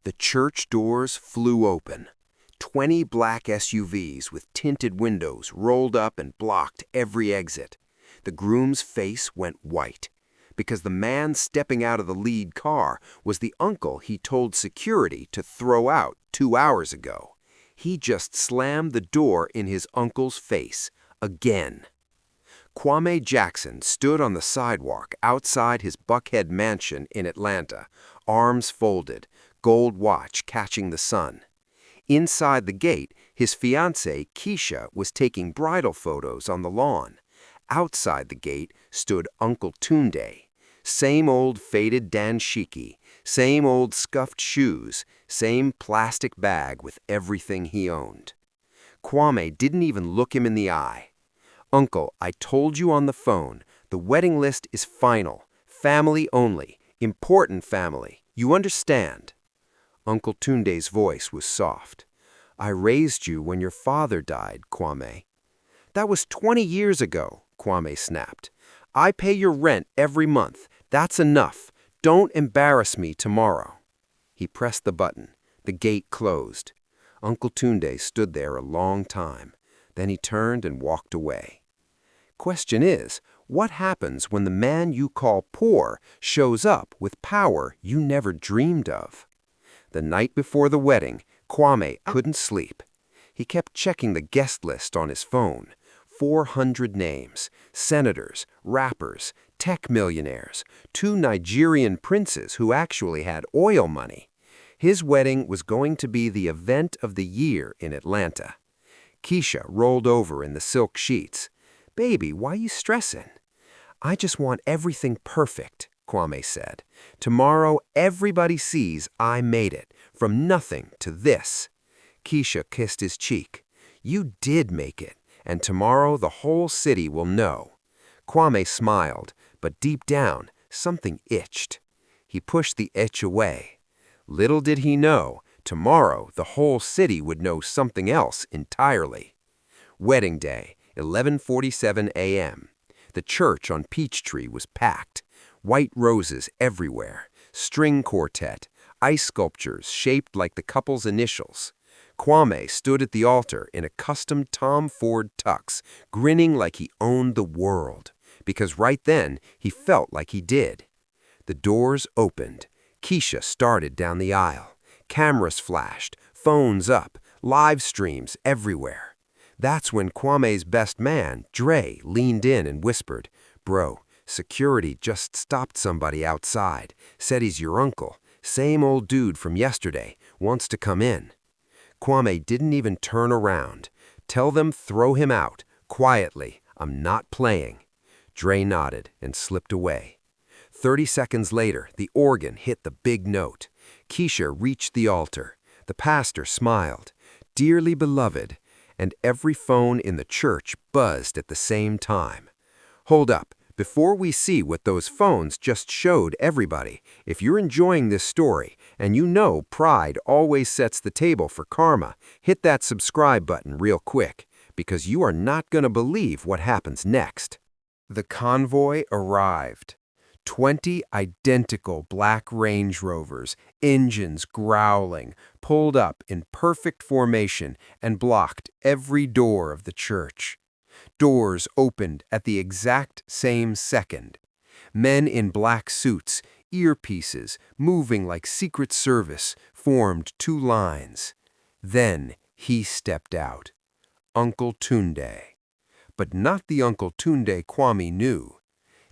The church doors flew open. 20 black SUVs with tinted windows rolled up and blocked every exit. The groom's face went white, because the man stepping out of the lead car was the uncle he told security to throw out 2 hours ago. He just slammed the door in his uncle's face, again. Kwame Jackson stood on the sidewalk outside his Buckhead mansion in Atlanta, arms folded, gold watch catching the sun. Inside the gate, his fiancée, Keisha, was taking bridal photos on the lawn. Outside the gate stood Uncle Tunde. Same old faded dashiki, same old scuffed shoes, same plastic bag with everything he owned. Kwame didn't even look him in the eye. "Uncle, I told you on the phone, the wedding list is final, family only, important family, you understand?" Uncle Tunde's voice was soft. "I raised you when your father died, Kwame." "That was 20 years ago," Kwame snapped. "I pay your rent every month. That's enough. Don't embarrass me tomorrow." He pressed the button. The gate closed. Uncle Tunde stood there a long time. Then he turned and walked away. Question is, what happens when the man you call poor shows up with power you never dreamed of? The night before the wedding, Kwame couldn't sleep. He kept checking the guest list on his phone. 400 names, senators, rappers, tech millionaires, 2 Nigerian princes who actually had oil money. His wedding was going to be the event of the year in Atlanta. Keisha rolled over in the silk sheets. "Baby, why you stressing?" "I just want everything perfect," Kwame said. "Tomorrow everybody sees I made it, from nothing to this." Keisha kissed his cheek. "You did make it, and tomorrow the whole city will know." Kwame smiled, but deep down, something itched. He pushed the itch away. Little did he know, tomorrow the whole city would know something else entirely. Wedding day, 11:47 a.m. The church on Peachtree was packed. White roses everywhere, string quartet, ice sculptures shaped like the couple's initials. Kwame stood at the altar in a custom Tom Ford tux, grinning like he owned the world, because right then he felt like he did. The doors opened. Keisha started down the aisle. Cameras flashed, phones up, live streams everywhere. That's when Kwame's best man, Dre, leaned in and whispered, "Bro, security just stopped somebody outside, said he's your uncle, same old dude from yesterday, wants to come in." Kwame didn't even turn around. "Tell them throw him out, quietly, I'm not playing." Dre nodded and slipped away. 30 seconds later, the organ hit the big note. Keisha reached the altar. The pastor smiled. "Dearly beloved," and every phone in the church buzzed at the same time. Hold up. Before we see what those phones just showed everybody, if you're enjoying this story and you know pride always sets the table for karma, hit that subscribe button real quick, because you are not going to believe what happens next. The convoy arrived. 20 identical black Range Rovers, engines growling, pulled up in perfect formation and blocked every door of the church. Doors opened at the exact same second. Men in black suits, earpieces, moving like Secret Service, formed 2 lines. Then he stepped out. Uncle Tunde. But not the Uncle Tunde Kwame knew.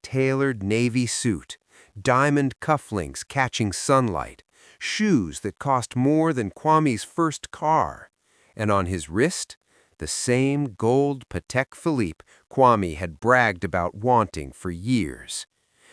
Tailored navy suit, diamond cufflinks catching sunlight, shoes that cost more than Kwame's first car, and on his wrist, the same gold Patek Philippe Kwame had bragged about wanting for years.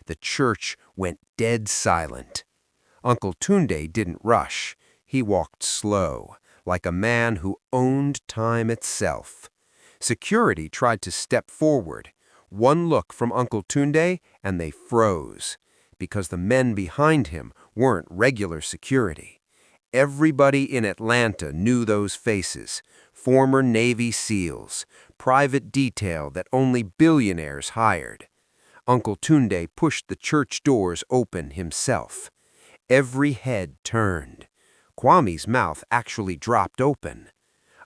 The church went dead silent. Uncle Tunde didn't rush. He walked slow, like a man who owned time itself. Security tried to step forward. One look from Uncle Tunde and they froze, because the men behind him weren't regular security. Everybody in Atlanta knew those faces. Former Navy SEALs, private detail that only billionaires hired. Uncle Tunde pushed the church doors open himself. Every head turned. Kwame's mouth actually dropped open.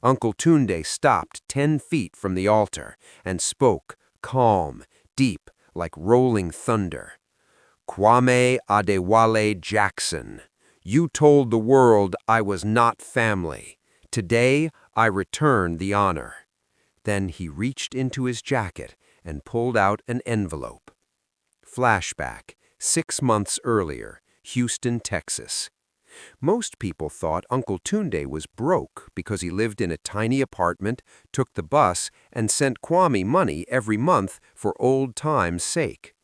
Uncle Tunde stopped 10 feet from the altar and spoke, calm, deep, like rolling thunder. "Kwame Adewale Jackson, you told the world I was not family. Today, I return the honor." Then he reached into his jacket and pulled out an envelope. Flashback, 6 months earlier, Houston, Texas. Most people thought Uncle Tunde was broke because he lived in a tiny apartment, took the bus, and sent Kwame money every month for old times' sake.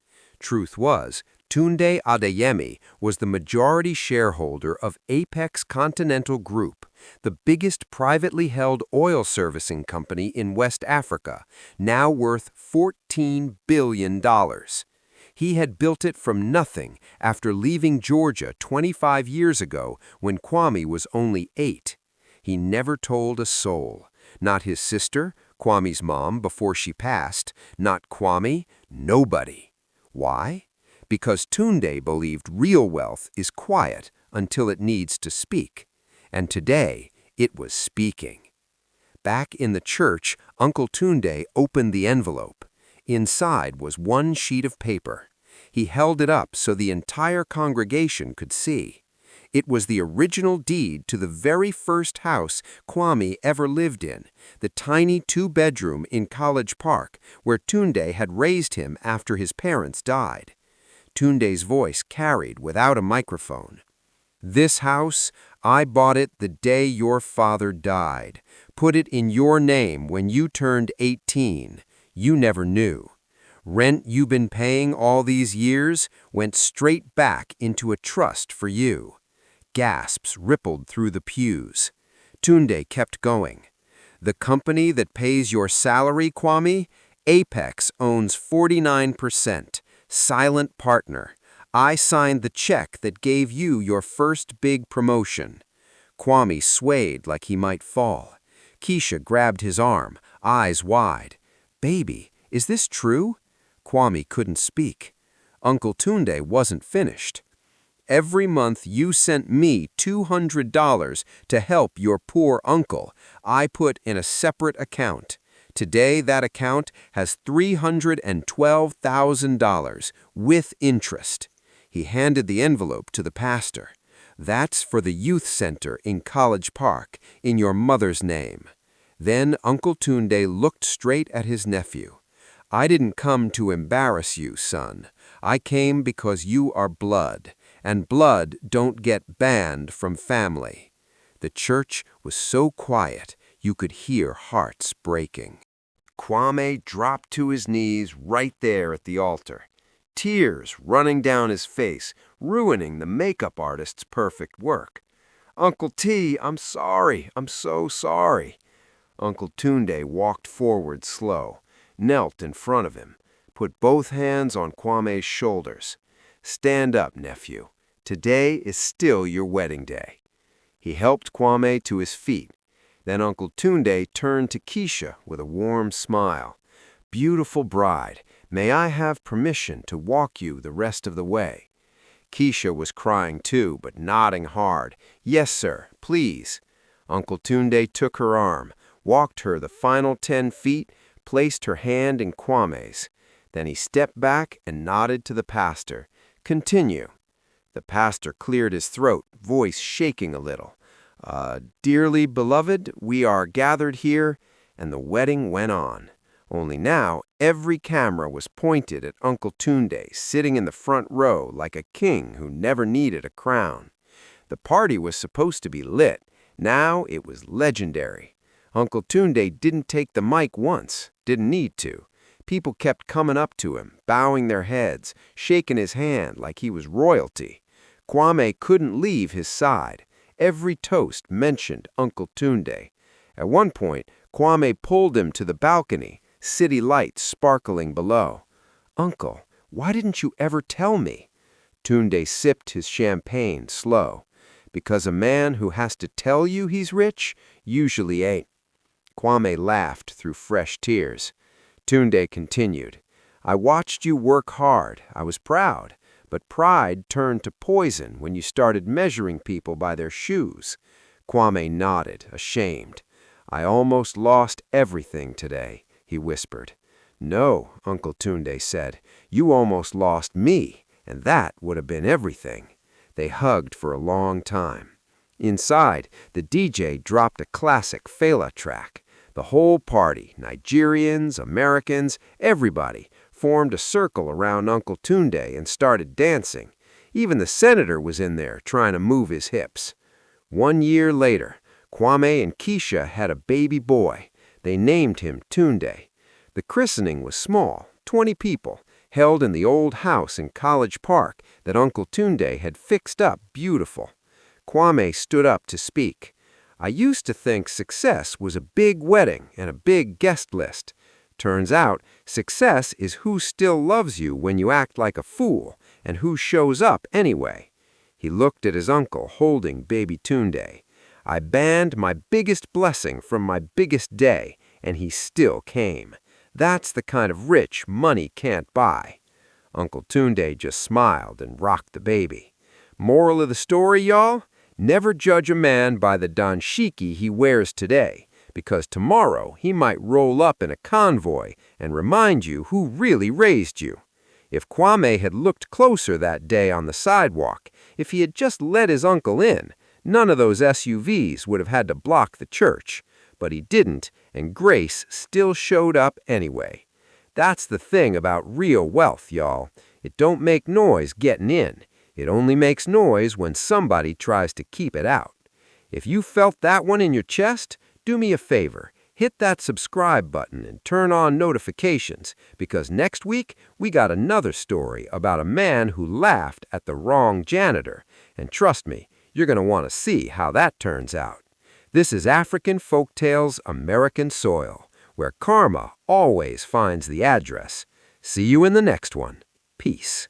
Truth was, Tunde Adeyemi was the majority shareholder of Apex Continental Group, the biggest privately held oil servicing company in West Africa, now worth $14 billion. He had built it from nothing after leaving Georgia 25 years ago when Kwame was only 8. He never told a soul. Not his sister, Kwame's mom before she passed, not Kwame, nobody. Why? Because Tunde believed real wealth is quiet until it needs to speak. And today, it was speaking. Back in the church, Uncle Tunde opened the envelope. Inside was one sheet of paper. He held it up so the entire congregation could see. It was the original deed to the very first house Kwame ever lived in, the tiny 2-bedroom in College Park, where Tunde had raised him after his parents died. Tunde's voice carried without a microphone. "This house, I bought it the day your father died. Put it in your name when you turned 18. You never knew. Rent you've been paying all these years went straight back into a trust for you." Gasps rippled through the pews. Tunde kept going. "The company that pays your salary, Kwame, Apex owns 49%. Silent partner. I signed the check that gave you your first big promotion." Kwame swayed like he might fall. Keisha grabbed his arm, eyes wide. "Baby, is this true?" Kwame couldn't speak. Uncle Tunde wasn't finished. "Every month you sent me $200 to help your poor uncle. I put in a separate account. Today that account has $312,000 with interest." He handed the envelope to the pastor. "That's for the youth center in College Park, in your mother's name." Then Uncle Tunde looked straight at his nephew. "I didn't come to embarrass you, son. I came because you are blood, and blood don't get banned from family." The church was so quiet you could hear hearts breaking. Kwame dropped to his knees right there at the altar, tears running down his face, ruining the makeup artist's perfect work. "Uncle T, I'm sorry. I'm so sorry." Uncle Tunde walked forward slow, knelt in front of him, put both hands on Kwame's shoulders. "Stand up, nephew. Today is still your wedding day." He helped Kwame to his feet. Then Uncle Tunde turned to Keisha with a warm smile. "Beautiful bride, may I have permission to walk you the rest of the way?" Keisha was crying too, but nodding hard. "Yes, sir, please." Uncle Tunde took her arm, walked her the final 10 feet, placed her hand in Kwame's. Then he stepped back and nodded to the pastor. "Continue." The pastor cleared his throat, voice shaking a little. "Dearly beloved, we are gathered here," and the wedding went on. Only now, every camera was pointed at Uncle Tunde, sitting in the front row like a king who never needed a crown. The party was supposed to be lit. Now it was legendary. Uncle Tunde didn't take the mic once, didn't need to. People kept coming up to him, bowing their heads, shaking his hand like he was royalty. Kwame couldn't leave his side. Every toast mentioned Uncle Tunde. At one point, Kwame pulled him to the balcony, city lights sparkling below. "Uncle, why didn't you ever tell me?" Tunde sipped his champagne slow. "Because a man who has to tell you he's rich usually ain't." Kwame laughed through fresh tears. Tunde continued, "I watched you work hard. I was proud. but pride turned to poison when you started measuring people by their shoes. Kwame nodded, ashamed. I almost lost everything today, he whispered. No, Uncle Tunde said. You almost lost me, and that would have been everything. They hugged for a long time. Inside, the DJ dropped a classic Fela track. The whole party, Nigerians, Americans, everybody, formed a circle around Uncle Tunde and started dancing. Even the senator was in there, trying to move his hips. 1 year later, Kwame and Keisha had a baby boy. They named him Tunde. The christening was small, 20 people, held in the old house in College Park that Uncle Tunde had fixed up beautiful. Kwame stood up to speak. I used to think success was a big wedding and a big guest list. Turns out, success is who still loves you when you act like a fool and who shows up anyway. He looked at his uncle holding baby Tunde. I banned my biggest blessing from my biggest day, and he still came. That's the kind of rich money can't buy. Uncle Tunde just smiled and rocked the baby. Moral of the story, y'all? Never judge a man by the dashiki he wears today, because tomorrow he might roll up in a convoy and remind you who really raised you. If Kwame had looked closer that day on the sidewalk, if he had just let his uncle in, none of those SUVs would have had to block the church. But he didn't, and grace still showed up anyway. That's the thing about real wealth, y'all. It don't make noise getting in. It only makes noise when somebody tries to keep it out. If you felt that one in your chest, do me a favor. Hit that subscribe button and turn on notifications, because next week we got another story about a man who laughed at the wrong janitor. And trust me, you're going to want to see how that turns out. This is African Folktales American Soil, where karma always finds the address. See you in the next one. Peace.